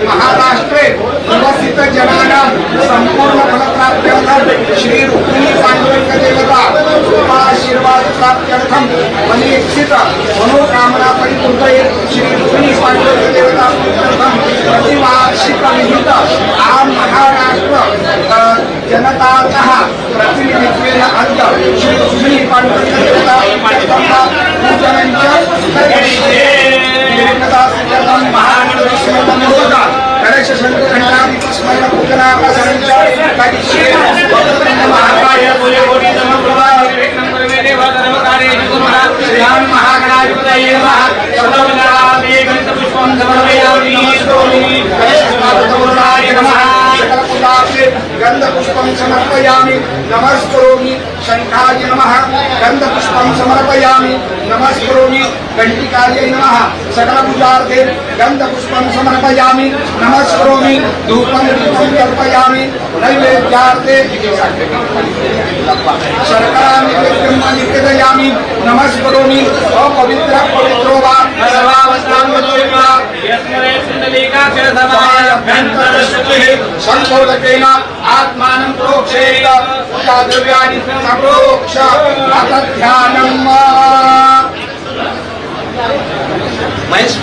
महाराष्ट्रे निवसित जनानां संपूर्ण फलप्राप्त्यर्थं श्री रुक्मिणी पांडुरंग देवता कृपाशीर्वाद प्राप्त्यर्थं मनीक्षित मनोकामना परिपूर्तये श्री रुक्मिणी पांडुरंग देवता प्रतिवार्षिक विहित आम महाराष्ट्र जनतातः प्रतिनिधित्वेन अंत श्री रुक्मिणी पांडुरंग देवता पूजनञ्च करिष्ये गणेश शंकरघंटादि स्मरण पूजनावसरञ्च करिष्ये महाकाय पुण्यकोटि समप्रभा निर्विघ्नं कुरु देव सर्वकार्येषु सर्वदा श्रीराम महागणाधिपतये नमः सर्वमङ्गलानि गणेशपुष्पं समर्पयामि स्तोमि गणेशनाथगौराय नमः सकलपुष्पाक्षे गन्धपुष्पं समर्पयामि नमस्करोमि शंखाय नमः गन्धपुष्पं समर्पयामि नमस्करोमि घंटिकायै नमः सकलपूजार्थे गन्धपुष्पं समर्पयामि नमस्करोमि धूपं दीपं तर्पयामि नैवेद्यार्थे शर्करा नैवेद्यं निवेदयामि नमस्करोमि अपवित्र पवित्रो वा सर्वावस्थां मधुरिका यस्मरे सुन्दलीकाक्षरसमाय अभ्यन्तरशुद्धिः संकोलकेन आत्मानं प्रोक्षेत पूजाद्रव्याणि संप्रोक्ष अतध्यानम् महेश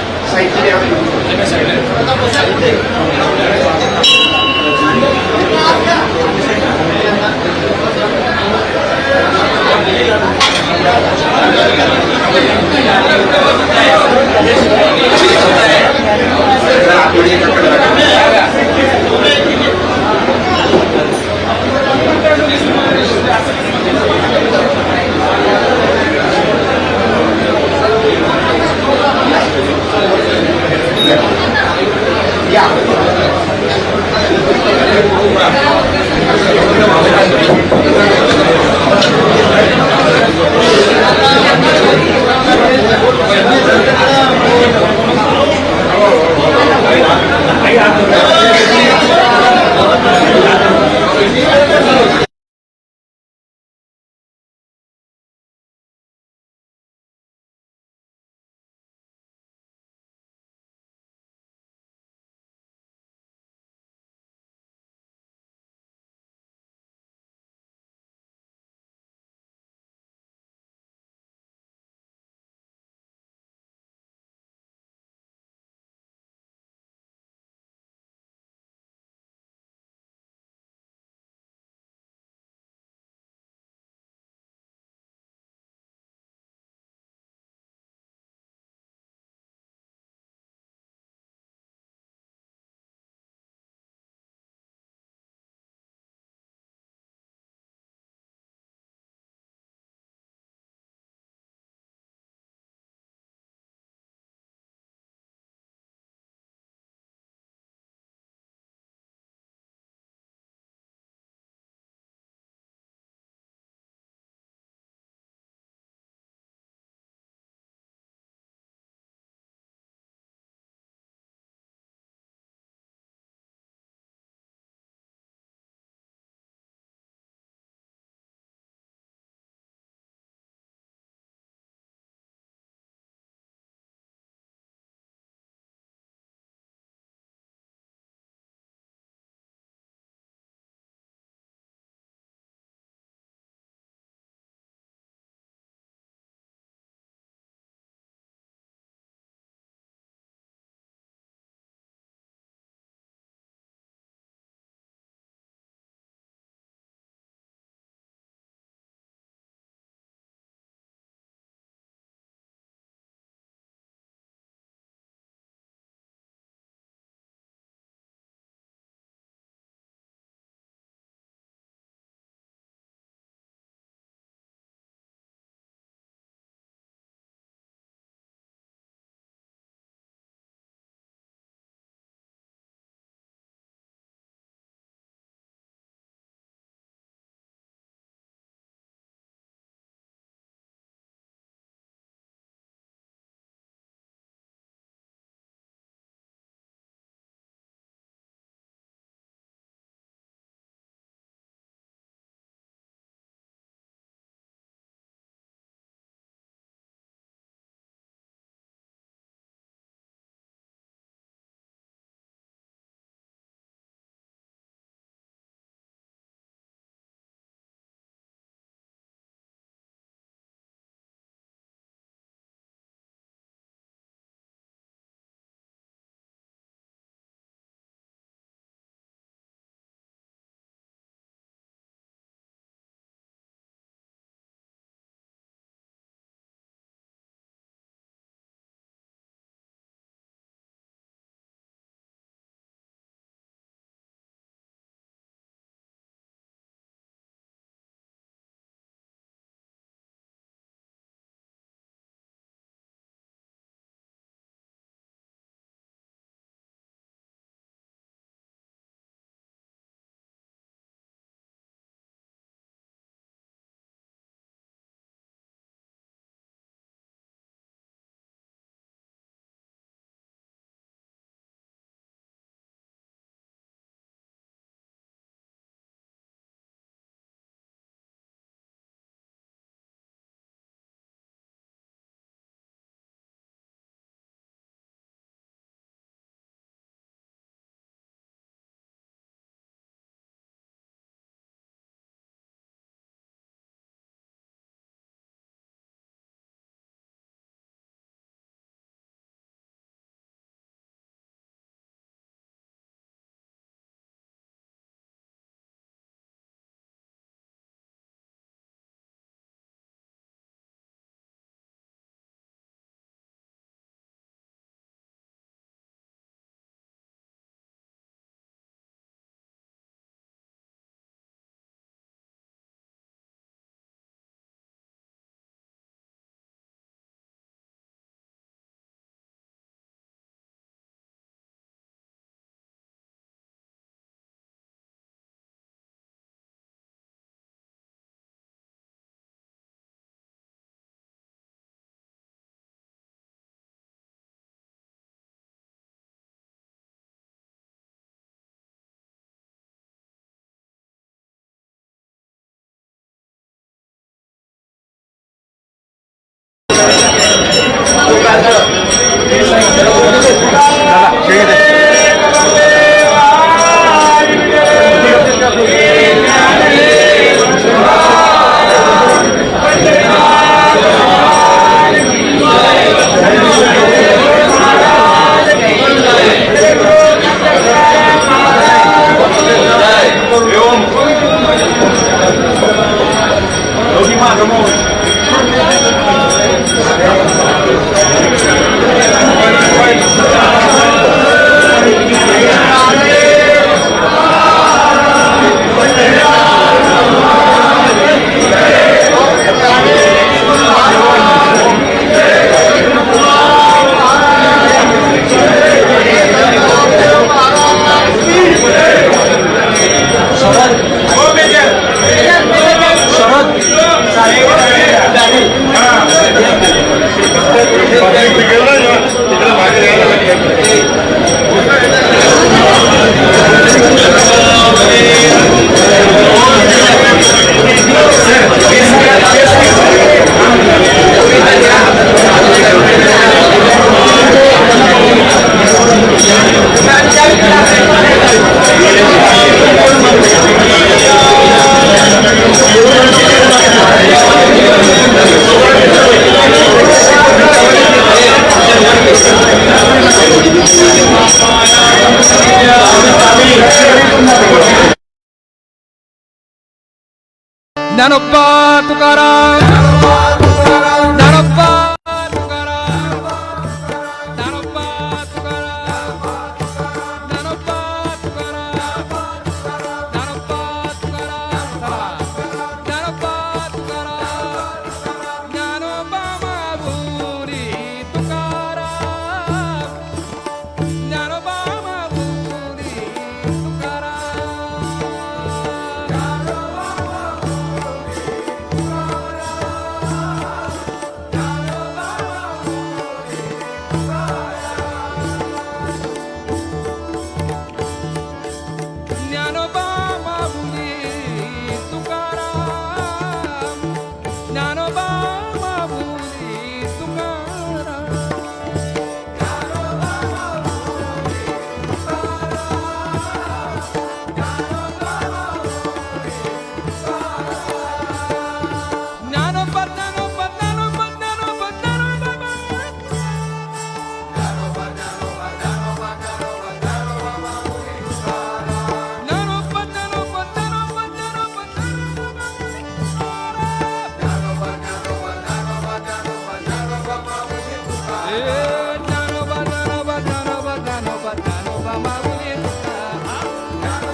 ज्ञानोबा तुकाराम ज्ञानोबा तुकाराम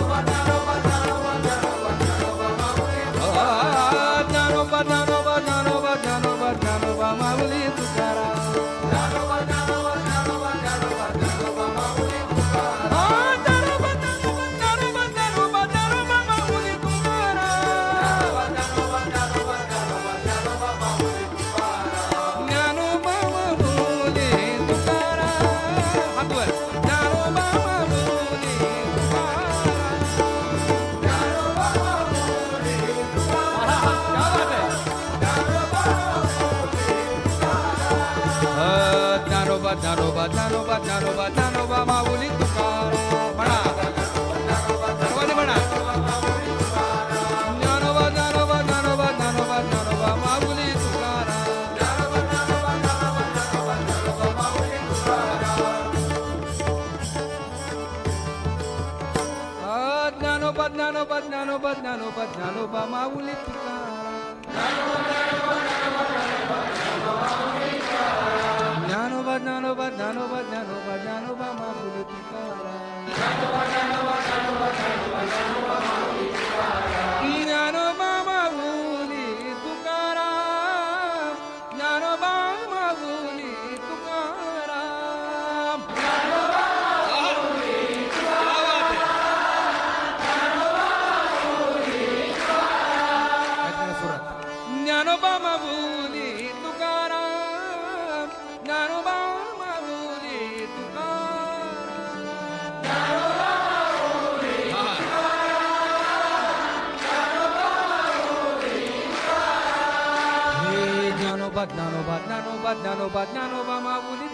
ज्ञानोबा तुकाराम ज्ञानोबा तुकाराम ज्ञानोबा तुकाराम ज्ञानोबा तुकाराम ज्ञानोबा माऊली तुकाराम ज्ञानोबा माऊली ज्ञानोबा ज्ञानोबा ज्ञानोबा ज्ञानोबा माऊली तुकाराम म्हणा सर्वांनी म्हणा ज्ञानोबा ज्ञानोबा ज्ञानोबा ज्ञानोबा ज्ञानोबा माऊली तुकाराम ज्ञानोबा ज्ञानोबा ज्ञानोबा ज्ञानोबा ज्ञानोबा माऊली तुकाराम ज्ञानोबा ज्ञानोबा ज्ञानोबा ज्ञानोबा ज्ञानोबा माऊली तुकाराम ज्ञानोबा माऊली तुकाराम ज्ञानोबा माऊली तुकाराम ज्ञानोबा माऊली तुकाराम ज्ञानोबा माऊली ज्ञानोबा ज्ञानोबा ज्ञानोबा ज्ञानोबा ज्ञानोबा माऊली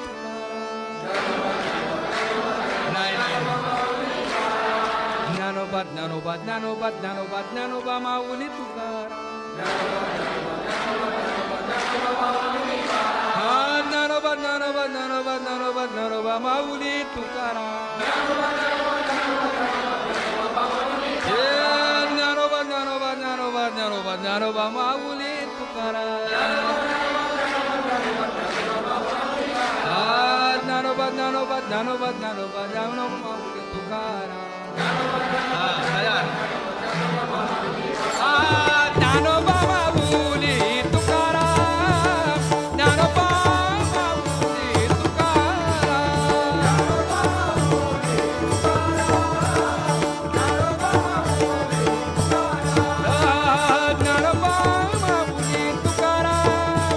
ज्ञानोबा ज्ञानोबा ज्ञानोबा ज्ञानोबा ज्ञानोबा माऊली तुकाराम ज्ञानोबा ज्ञानोबा ज्ञानोबा ज्ञानोबा ज्ञानोबा माऊली तुकाराम ज्ञानोबा ज्ञानोबा ज्ञानोबा ज्ञानोबा ज्ञानोबा माऊली तुकाराम ज्ञानोबा ज्ञानोबा ज्ञानोबा ज्ञानोबा ज्ञानोबा माऊली तुकाराम ज्ञानोबा माऊली तुकाराम ज्ञानोबा माऊली तुकाराम ज्ञानोबा माऊली तुकाराम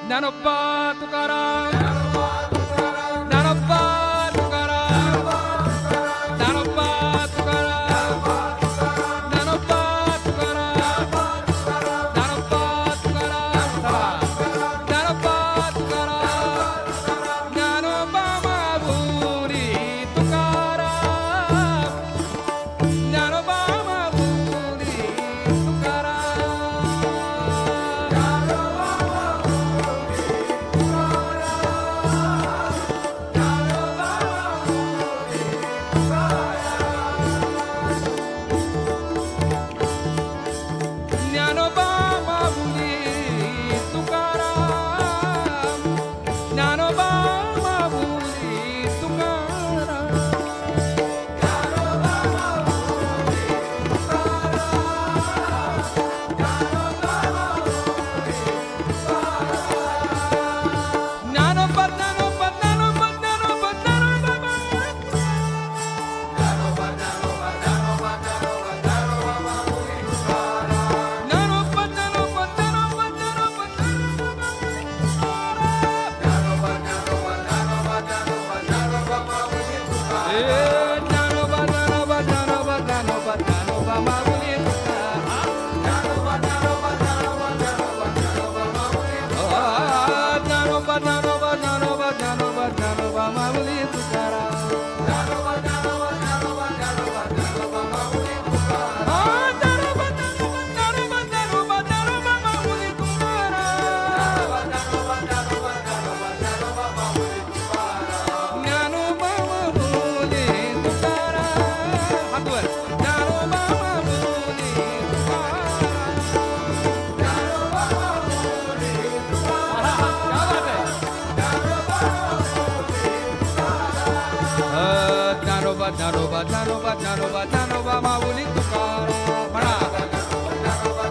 ज्ञानोबा तुकाराम ज्ञानोबा तुकाराम ज्ञानोबा तुकाराम ज्ञानोबा तुकाराम ज्ञानोबा तुकाराम ज्ञानोबा तुकाराम ज्ञानोबा माऊली तुकाराम ज्ञानोबा माऊली ज्ञानोबा ज्ञानोबा ज्ञानोबा ज्ञानोबा माऊली तुकाराम म्हणा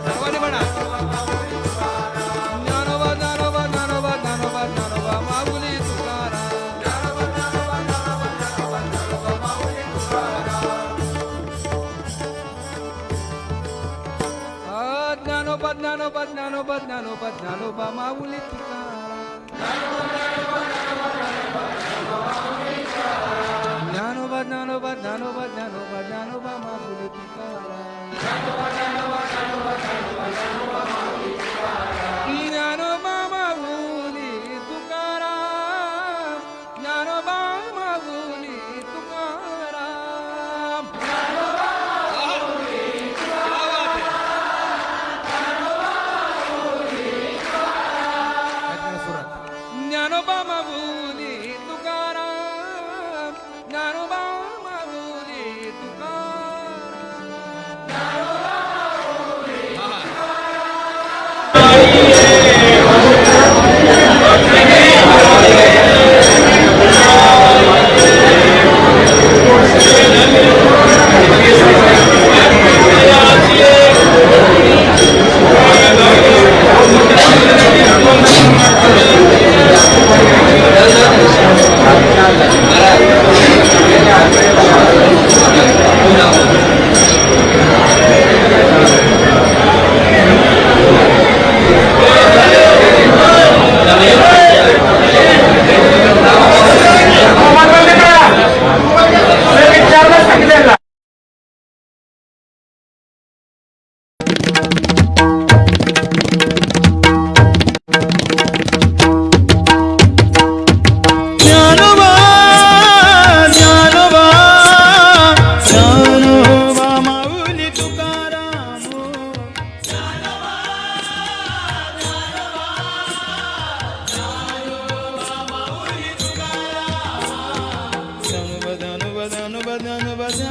सर्वांनी म्हणा ज्ञानोबा ज्ञानोबा ज्ञानोबा ज्ञानोबा ज्ञानोबा माऊली तुकाराम ज्ञानोबा ज्ञानोबा ज्ञानोबा ज्ञानोबा ज्ञानोबा माऊली तुकाराम ज्ञानोबा ज्ञानोबा ज्ञानोबा ज्ञानोबा ज्ञानोबा माऊली तुकाराम ज्ञानोबा माऊली तुकाराम ज्ञानोबा माऊली तुकाराम ज्ञानोबा माऊली तुकाराम ज्ञानोबा माऊली तुकाराम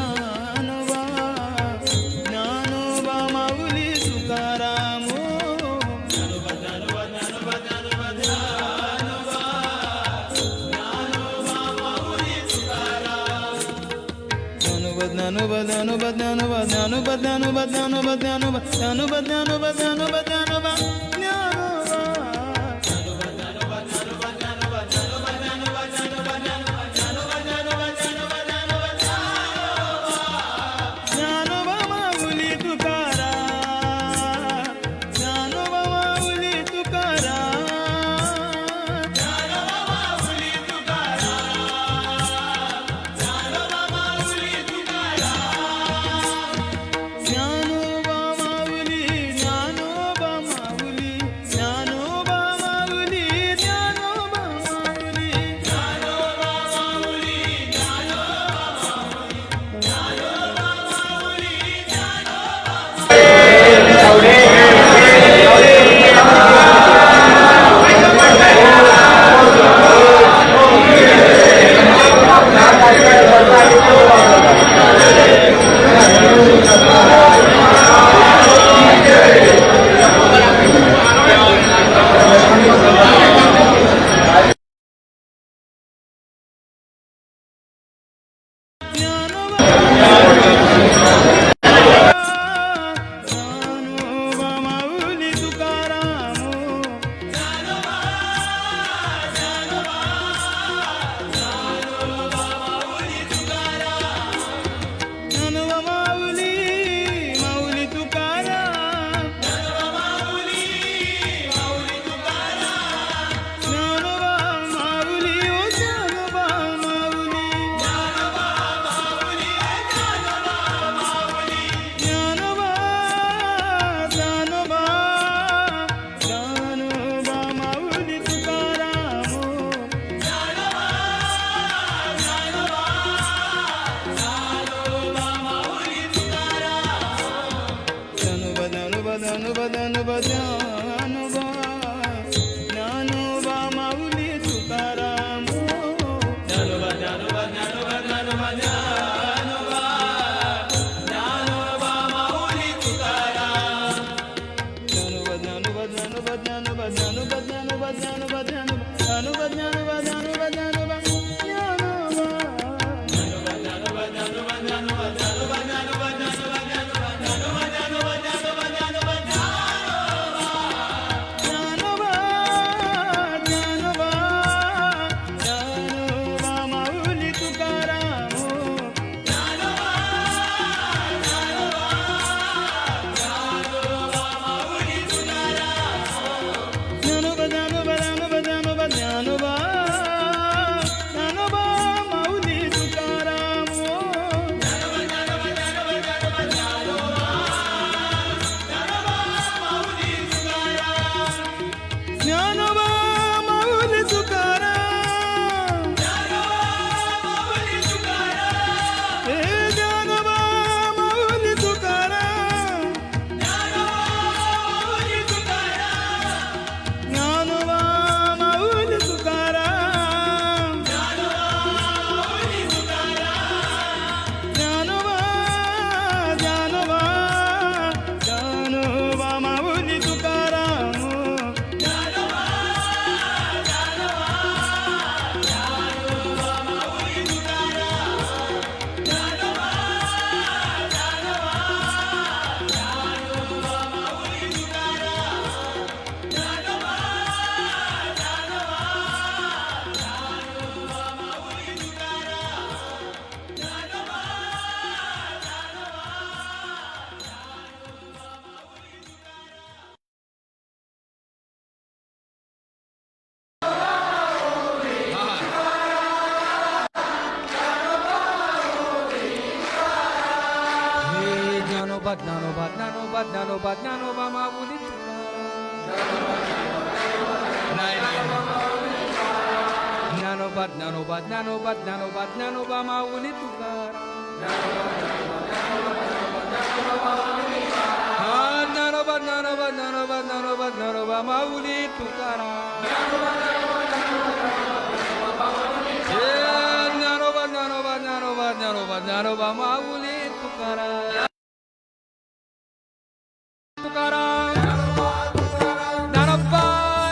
ज्ञानोबा ज्ञानोबा माऊली तुकाराम ज्ञानोबा ज्ञानोबा ज्ञानोबा ज्ञानोबा ज्ञानोबा ज्ञानोबा ज्ञानोबा ज्ञानोबा ज्ञानोबा ज्ञानोबा ज्ञानोबा ज्ञानोबा माऊली तुकाराम ज्ञानोबा माऊली तुकाराम ज्ञानोबा माऊली ज्ञानोबा माऊली ज्ञानोबा माऊली ज्ञानोबा माऊली ज्ञानोबा माऊली तुकाराम ज्ञानोबा माऊली माऊली तुकाराम ज्ञानोबा माऊली ओ ज्ञानोबा माऊली ज्ञानोबा ज्ञानोबा ज्ञानोबा माऊली तुकाराम ज्ञानोबा ज्ञानोबा ज्ञानोबा ज्ञानोबा ज्ञानोबा ज्ञानोबा माऊली तुकाराम ज्ञानोबा ज्ञानोबा ज्ञानोबा ज्ञानोबा ज्ञानोबा ज्ञानोबा माऊली तुकाराम ज्ञानोबा ज्ञानोबा ज्ञानोबा ज्ञानोबा ज्ञानोबा ज्ञानोबा ज्ञानोबा ज्ञानोबा ज्ञानोबा ज्ञानोबा ज्ञानोबा ज्ञानोबा ज्ञानोबा ज्ञानोबा माऊली तुकाराम ज्ञानोबा ज्ञानोबा ज्ञानोबा ज्ञानोबा ज्ञानोबा ज्ञानोबा माऊली तुकाराम ज्ञानोबा माऊली तुकाराम हे ज्ञानोबा माऊली तुकाराम ज्ञानोबा माऊली तुकाराम ज्ञानोबा ज्ञानोबा ज्ञानोबा माऊली तुकाराम ज्ञानोबा ज्ञानोबा ज्ञानोबा ज्ञानोबा ज्ञानोबा माऊली ज्ञानोबा ज्ञानोबा ज्ञानोबा ज्ञानोबा ज्ञानोबा माऊली तुकाराम हा ज्ञानोबा ज्ञानोबा ज्ञानोबा ज्ञानोबा ज्ञानोबा माऊली तुकाराम हे ज्ञानोबा ज्ञानोबा ज्ञानोबा ज्ञानोबा ज्ञानोबा ज्ञानोबा माऊली तुकाराम तुकाराम ज्ञानोबा तुकाराम ज्ञानोबा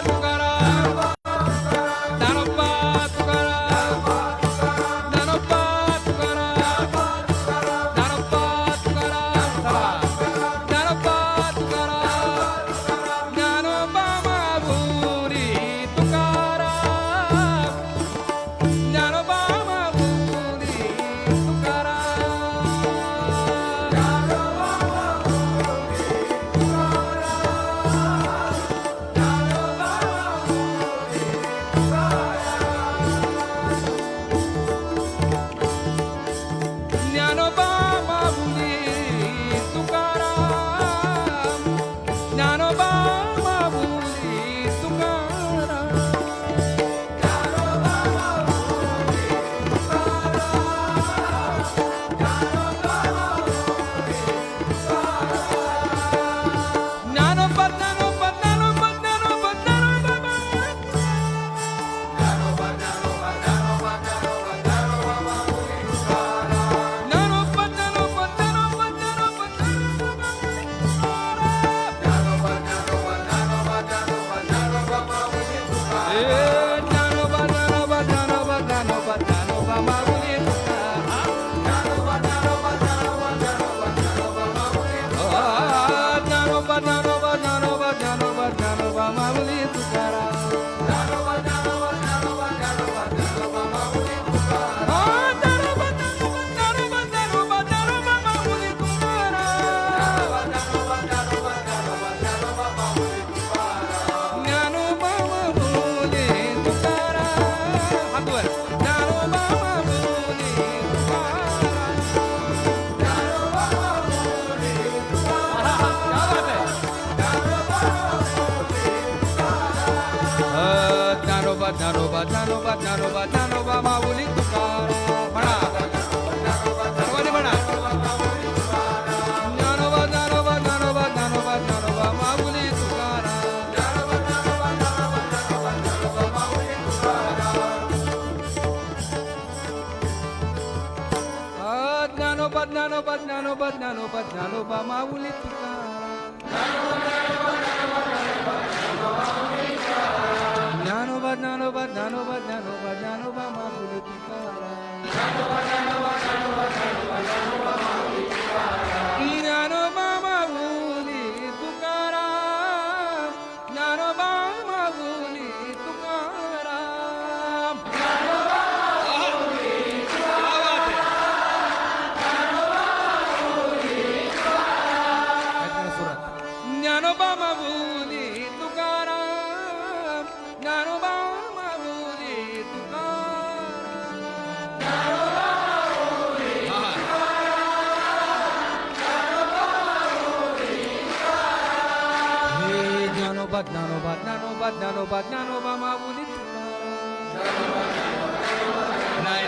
तुकाराम ज्ञानोबा तुकाराम ज्ञानोबा तुकाराम ज्ञानोबा तुकाराम ज्ञानोबा माऊली तुकाराम ज्ञानोबा माऊली तुकाराम ज्ञानोबा माऊली ज्ञानोबा ज्ञानोबा ज्ञानोबा ज्ञानोबा ज्ञानोबा ज्ञानोबा ज्ञानोबा ज्ञानोबा ज्ञानोबा ज्ञानोबा ज्ञानोबा ज्ञानोबा माऊली ज्ञानोबा ज्ञानोबा ज्ञानोबा ज्ञानोबा ज्ञानोबा माऊली तुकाराम ज्ञानोबा ज्ञानोबा ज्ञानोबा ज्ञानोबा ज्ञानोबा माऊली तुकाराम ज्ञानोबा ज्ञानोबा ज्ञानोबा ज्ञानोबा माऊली तुकाराम ज्ञानोबा ज्ञानोबा ज्ञानोबा ज्ञानोबा माऊली तुकाराम ज्ञानोबा माऊली तुकाराम हात वर ज्ञानोबा माऊली तुकाराम ज्ञानोबा माऊली तुकाराम क्या बात है ज्ञानोबा ज्ञानोबा ज्ञानोबा ज्ञानोबा ज्ञानोबा माऊली तुकाराम म्हणा सर्वांनी म्हणा ज्ञानोबा ज्ञानोबा ज्ञानोबा ज्ञानोबा ज्ञानोबा माऊली तुकाराम ज्ञानोबा ज्ञानोबा ज्ञानोबा ज्ञानोबा ज्ञानोबा माऊली तुकाराम ज्ञानोबा ज्ञानोबा ज्ञानोबा ज्ञानोबा ज्ञानोबा माऊली तुकाराम ज्ञानोबा ज्ञानोबा ज्ञानोबा ज्ञानोबा ज्ञानोबा माऊली तुकाराम ज्ञानोबा माऊली तुकाराम ज्ञानोबा माऊली तुकाराम ज्ञानोबा माऊली तुकाराम ज्ञानोबा माऊली तुकाराम हे ज्ञानोबा ज्ञानोबा ज्ञानोबा ज्ञानोबा ज्ञानोबा माऊली नाही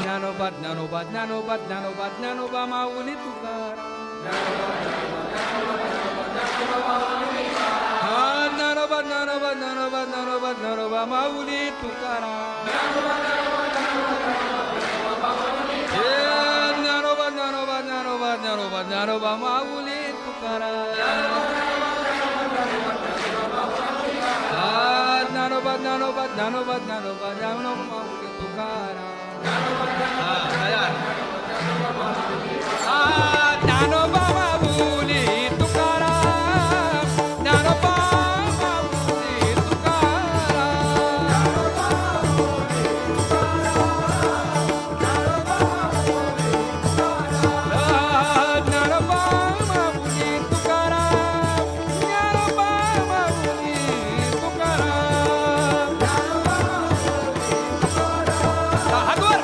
ज्ञानोबा ज्ञानोबा ज्ञानोबा ज्ञानोबा ज्ञानोबा माऊली तुकाराम ज्ञानोबा ज्ञानोबा ज्ञानोबा ज्ञानोबा ज्ञानोबा माऊली तुकाराम ज्ञानोबा ज्ञानोबा ज्ञानोबा ज्ञानोबा ज्ञानोबा माऊली तुकाराम ज्ञानोबा ज्ञानोबा ज्ञानोबा ज्ञानोबा ज्ञानोबा माऊली तुकाराम ज्ञानोबा माऊली तुकाराम ज्ञानोबा माऊली तुकाराम ज्ञानोबा माऊली तुकाराम ज्ञानोबा माऊली तुकाराम हात वर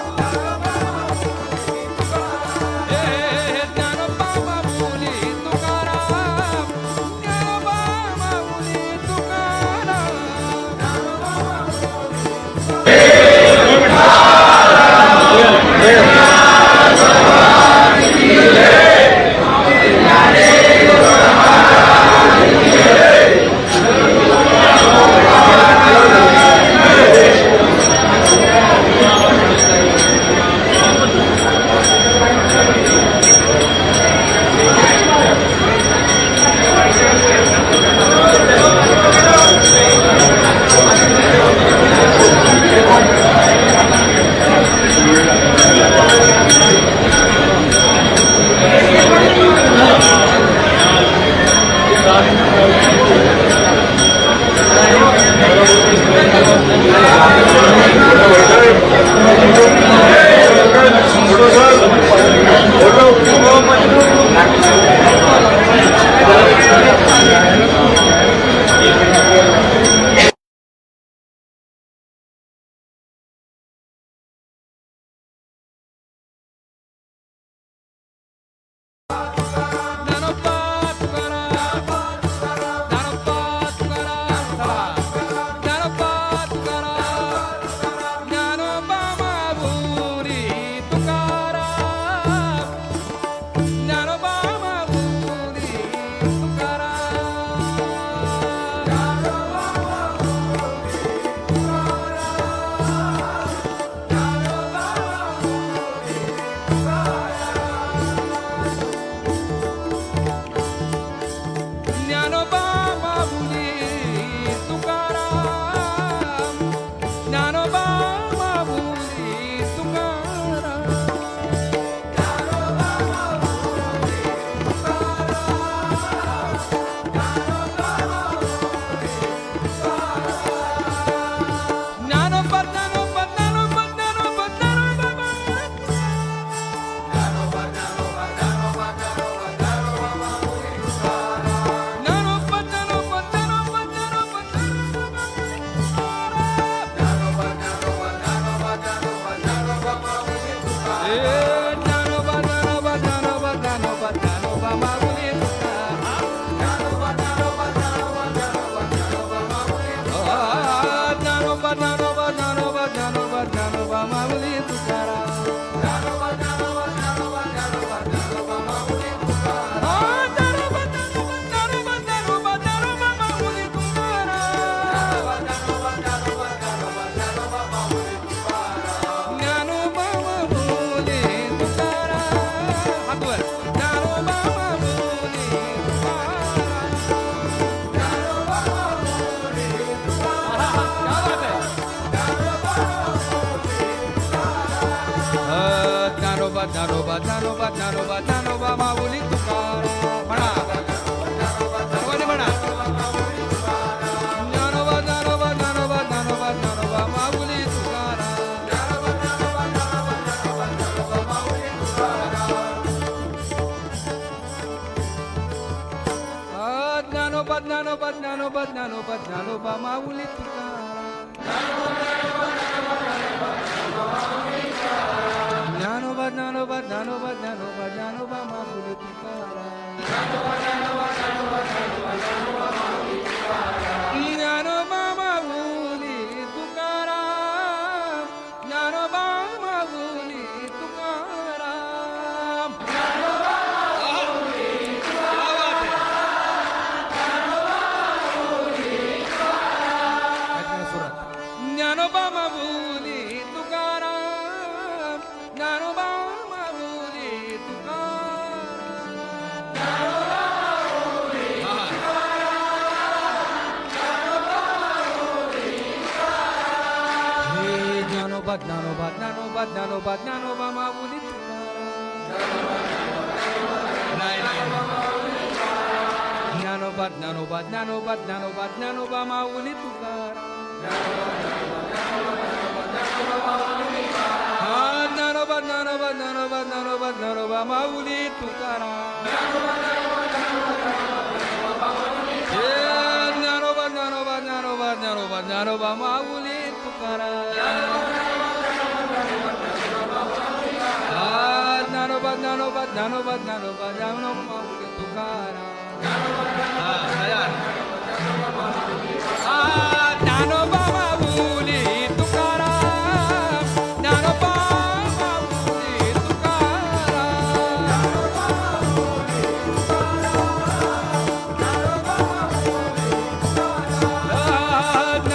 ज्ञानोबा ज्ञानोबा ज्ञानोबा ज्ञानोबा माऊली तुकाराम म्हणा सर्वांनी म्हणा ज्ञानोबा ज्ञानोबा ज्ञानोबा ज्ञानोबा ज्ञानोबा माऊली तुकाराम ज्ञानोबा ज्ञानोबा ज्ञानोबा ज्ञानोबा ज्ञानोबा माऊली तुकाराम ज्ञानोबा ज्ञानोबा ज्ञानोबा ज्ञानोबा ज्ञानोबा माऊली तुकाराम ज्ञानोबा माऊली तुकाराम ज्ञानोबा माऊली तुकाराम ज्ञानोबा माऊली तुकाराम ज्ञानोबा माऊली तुकाराम हे ज्ञानोबा ज्ञानोबा ज्ञानोबा ज्ञानोबा ज्ञानोबा माऊली ज्ञानोबा ज्ञानोबा ज्ञानोबा ज्ञानोबा ज्ञानोबा माऊली तुकाराम ज्ञानोबा ज्ञानोबा ज्ञानोबा ज्ञानोबा ज्ञानोबा माऊली तुकाराम ज्ञानोबा ज्ञानोबा ज्ञानोबा ज्ञानोबा ज्ञानोबा माऊली तुकाराम ज्ञानोबा ज्ञानोबा ज्ञानोबा ज्ञानोबा ज्ञानोबा माऊली तुकाराम ज्ञानोबा माऊली तुकाराम ज्ञानोबा माऊली तुकाराम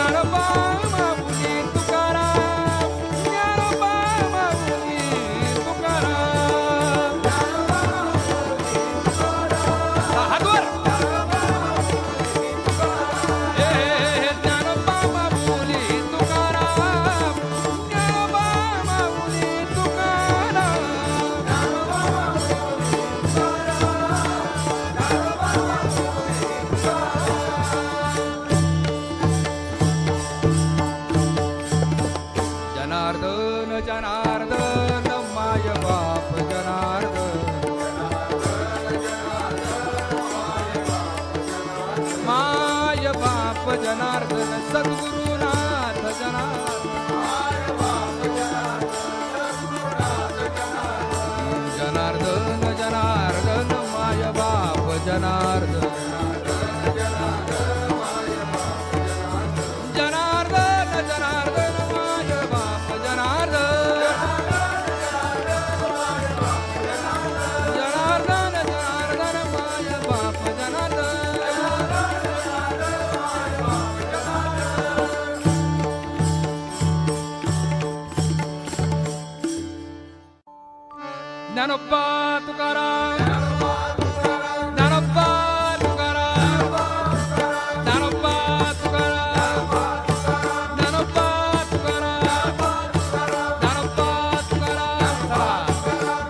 ज्ञानोबा माऊली तुकाराम ज्ञानोबा माऊली तुकाराम हात वर ज्ञानोबा माऊली तुकाराम ज्ञानोबा माऊली तुकाराम जनार्दन जनार्दन माय बाप जनार्दन माय बाप जनार्दन सद्गुरुनाथ जनार्दन जनार्दन माय बाप जनार्दन जनार्दन जनार्दन माय बाप जनार्दन जनार्दन जनार्दन माय बाप जनार्दन ज्ञानोबा तुकाराम ज्ञानोबा तुकाराम ज्ञानोबा तुकाराम ज्ञानोबा तुकाराम ज्ञानोबा तुकाराम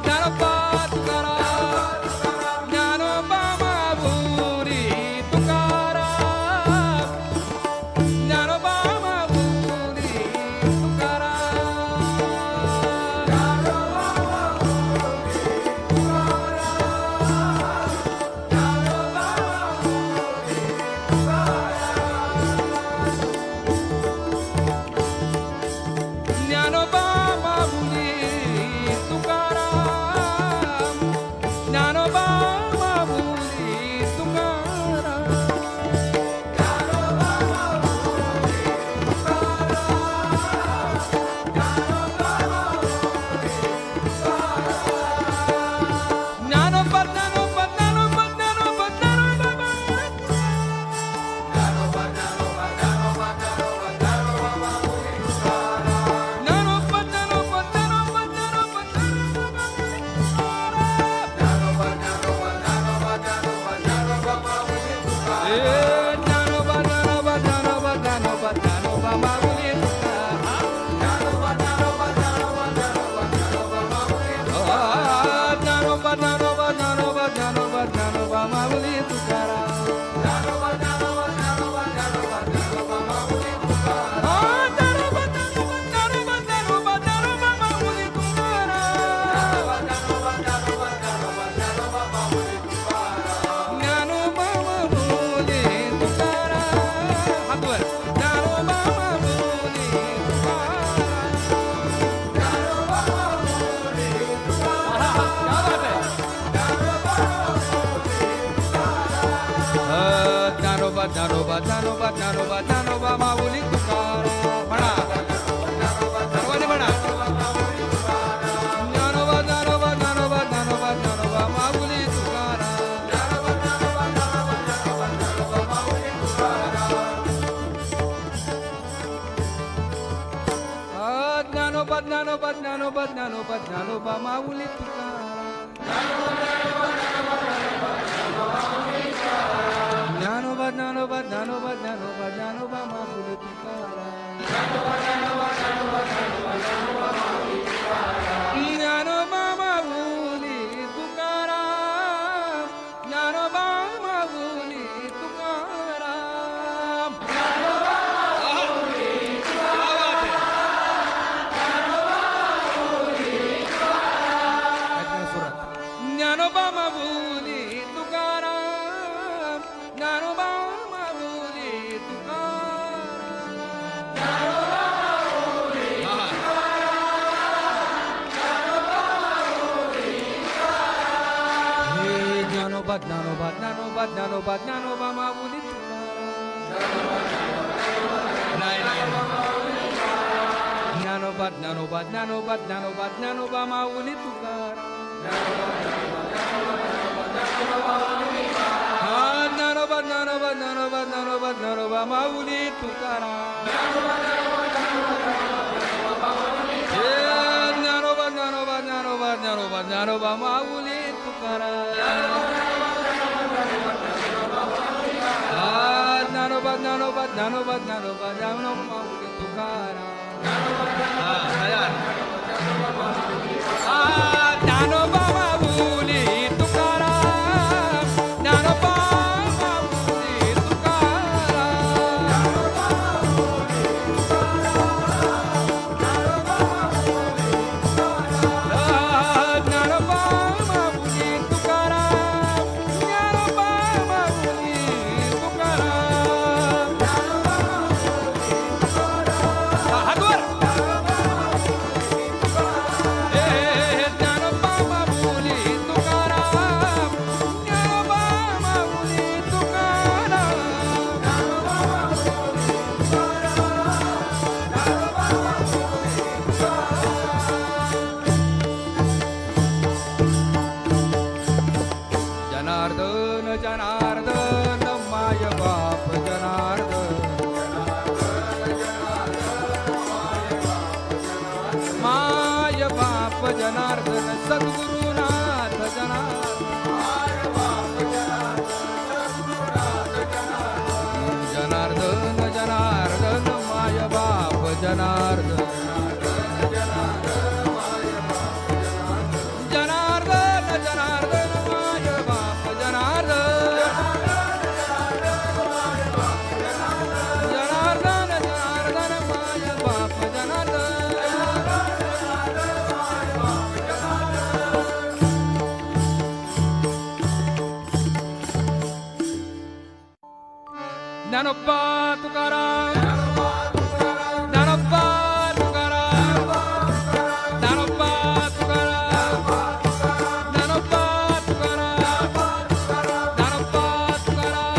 ज्ञानोबा तुकाराम ज्ञानोबा माऊली तुकाराम ज्ञानोबा माऊली तुकाराम ज्ञानोबा ज्ञानोबा ज्ञानोबा ज्ञानोबा ज्ञानोबा माऊली तुकाराम म्हणा सर्वांनी म्हणा ज्ञानोबा ज्ञानोबा ज्ञानोबा ज्ञानोबा ज्ञानोबा माऊली तुकाराम ज्ञानोबा ज्ञानोबा ज्ञानोबा ज्ञानोबा ज्ञानोबा माऊली तुकाराम ज्ञानोबा ज्ञानोबा ज्ञानोबा ज्ञानोबा ज्ञानोबा माऊली तुकाराम ज्ञानोबा माऊली तुकाराम ज्ञानोबा माऊली तुकाराम ज्ञानोबा माऊली तुकाराम ज्ञानोबा माऊली तुकाराम हे ज्ञानोबा ज्ञानोबा ज्ञानोबा ज्ञानोबा ज्ञानोबा माऊली तुकाराम नाही ज्ञानोबा ज्ञानोबा ज्ञानोबा ज्ञानोबा ज्ञानोबा माऊली तुकाराम ज्ञानोबा ज्ञानोबा ज्ञानोबा ज्ञानोबा ज्ञानोबा माऊली तुकाराम ज्ञानोबा ज्ञानोबा ज्ञानोबा ज्ञानोबा ज्ञानोबा माऊली तुकाराम ज्ञानोबा ज्ञानोबा ज्ञानोबा ज्ञानोबा ज्ञानोबा माऊली तुकाराम ज्ञानोबा माऊली तुकाराम ज्ञानोबा माऊली तुकाराम ज्ञानोबा माऊली तुकाराम ज्ञानोबा माऊली तुकाराम हातवर ज्ञानोबा माऊली तुकाराम ज्ञानोबा माऊली तुकाराम जनार्दन जनार्दन माय बाप जनार्दन माय बाप जनार्दन सद्गुरुनाथ जनार्दन जनार्दन माय बाप जनार्दन जनार्दन जनार्दन माय बाप जनार्दन जनार्दन जनार्दन माय बाप जनार्दन ज्ञानोबा तुकाराम ज्ञानोबा तुकाराम ज्ञानोबा तुकाराम ज्ञानोबा तुकाराम ज्ञानोबा तुकाराम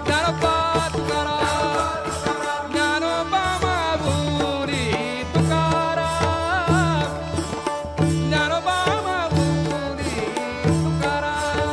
ज्ञानोबा तुकाराम ज्ञानोबा माऊली तुकाराम ज्ञानोबा माऊली तुकाराम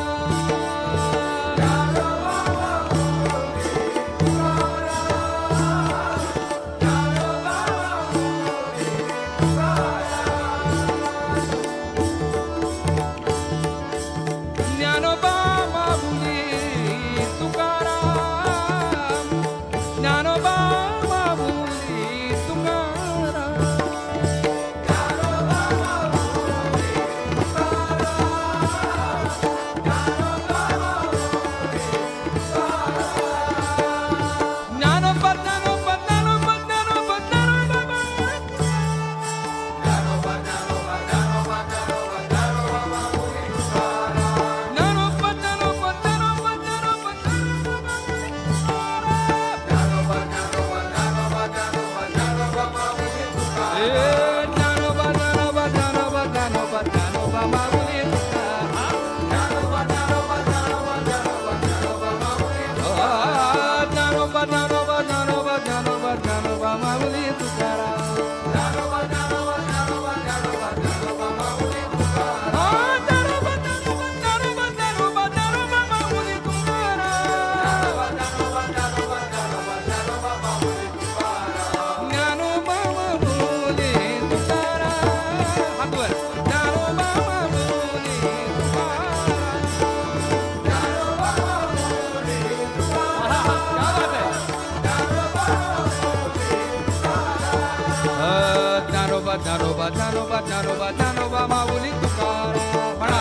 ज्ञानोबा ज्ञानोबा ज्ञानोबा ज्ञानोबा माऊली तुकाराम म्हणा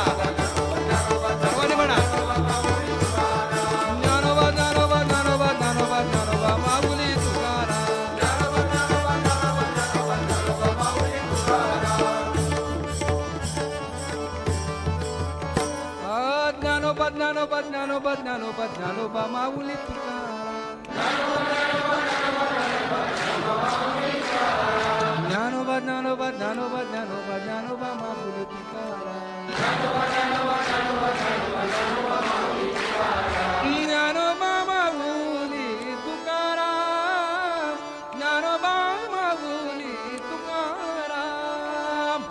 सर्वांनी म्हणा ज्ञानोबा ज्ञानोबा ज्ञानोबा ज्ञानोबा ज्ञानोबा माऊली तुकाराम ज्ञानोबा ज्ञानोबा ज्ञानोबा ज्ञानोबा ज्ञानोबा माऊली तुकाराम ज्ञानोबा ज्ञानोबा ज्ञानोबा ज्ञानोबा ज्ञानोबा माऊली तुकाराम ज्ञानोबा माऊली तुकाराम ज्ञानोबा माऊली तुकाराम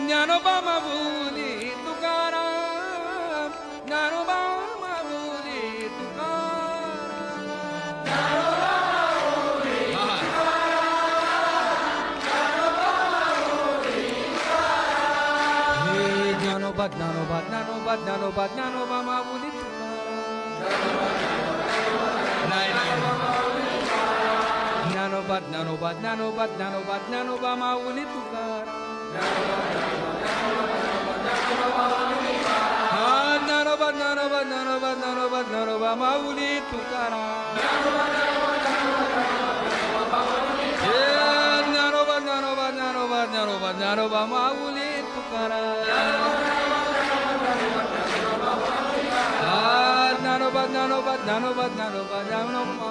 ज्ञानोबा माऊली तुकाराम ज्ञानोबा माऊली तुकाराम हे ज्ञानोबा ज्ञानोबा ज्ञानोबा ज्ञानोबा ज्ञानोबा माऊली ज्ञानोबा ज्ञानोबा ज्ञानोबा ज्ञानोबा ज्ञानोबा माऊली तुकाराम ज्ञानोबा ज्ञानोबा ज्ञानोबा ज्ञानोबा ज्ञानोबा माऊली तुकाराम ज्ञानोबा ज्ञानोबा ज्ञानोबा ज्ञानोबा ज्ञानोबा माऊली तुकाराम ज्ञानोबा ज्ञानोबा ज्ञानोबा ज्ञानोबा ज्ञानोबा ज्ञानोबा